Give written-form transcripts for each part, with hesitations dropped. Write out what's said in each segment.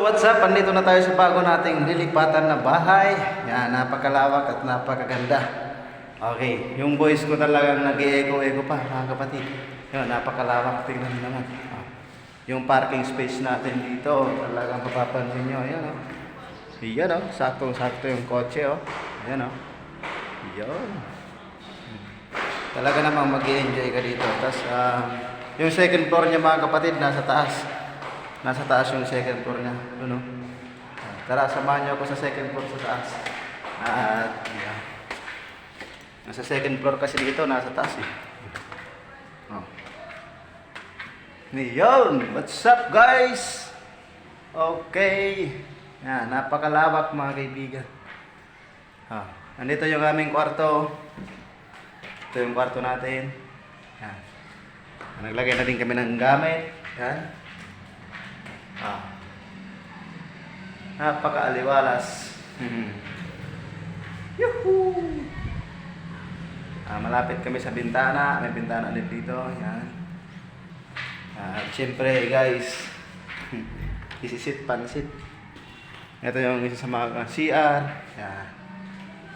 So what's up? Andito na tayo sa bago nating lilipatan na bahay. Yan, napakalawak at napakaganda. Okay, yung voice ko talagang nag-e-echo pa mga kapatid. Yan, napakalawak. Tingnan nyo naman. Yung parking space natin dito, talagang mapapansin nyo. Ayan o. Ayan o, saktong-sakto yung kotse o. Ayan o. Ayan. Talaga namang mag-e-enjoy ka dito. Tapos yung second floor niya mga kapatid, nasa taas. Nasa taas yung second floor niya. Doon, no? Tara, samahan niyo ako sa second floor sa taas. At, yeah. Nasa second floor kasi dito, nasa taas eh. Oh. Yun! What's up guys? Okay. Yan, napakalawak mga kaibigan. Andito yung aming kwarto. Ito yung kwarto natin. Yan. Naglagay na din kami ng gamit. Yan. Napakaaliwalas. Yuhuu! Malapit kami sa bintana. May bintana ulit dito. Yan. At syempre guys, isisit pansit. Ito yung isa sa mga CR. Yan.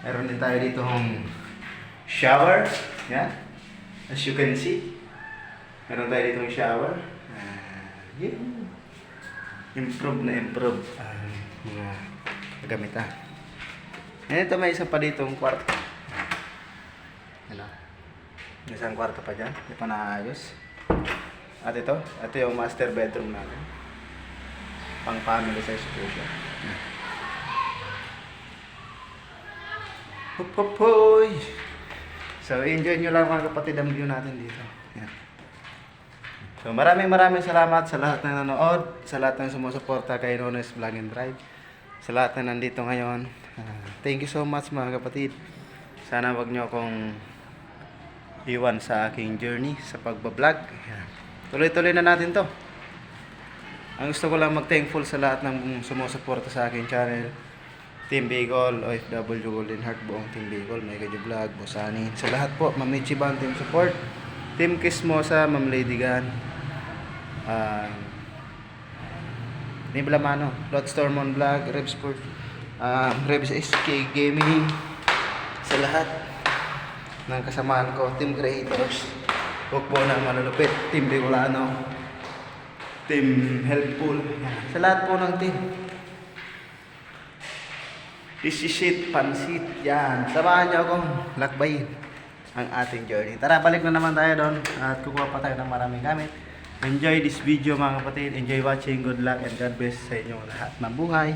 Meron din tayo dito ng shower. Yan. As you can see, meron tayo dito ng shower. Yan. Improve na improve mga gamitan. And ito may isa pa ditong kwarto. Ano? May isang kwarto pa dyan. Hindi pa naayos. At ito yung master bedroom natin. Pang family size po siya. Hoy! So enjoy nyo lang mga kapatid ang view natin dito. Yan. So maraming salamat sa lahat na nanood, sa lahat ng sumusuporta kay Nones Vlog and Drive, sa lahat na nandito ngayon. Thank you so much mga kapatid. Sana wag nyo akong iwan sa aking journey sa pagbablog. Tuloy-tuloy na natin to. Ang gusto ko lang mag-thankful sa lahat ng sumusuporta sa aking channel. Team Bicol, OFW Golden Heart, buong Team Bicol, Mega Vlog, Bosani. Sa lahat po, Ma'am Ichiban, Team Support, Team Kismosa, Ma'am Lady Gan, Niblamano, Lot Stormon Vlog, Revsport, Revs SK Gaming, sa lahat ng kasamaan ko, Team Creators, huwag po na malulupit, Team Bicolano, Team Helpful, sa lahat po ng team. Isisit, pansit, yan. Samahan niyo akong lakbayin ang ating journey. Tara, balik na naman tayo doon at kukuha pa tayo ng maraming gamit. Enjoy this video mga kapatid. Enjoy watching. Good luck and God bless sa inyong lahat ng buhay.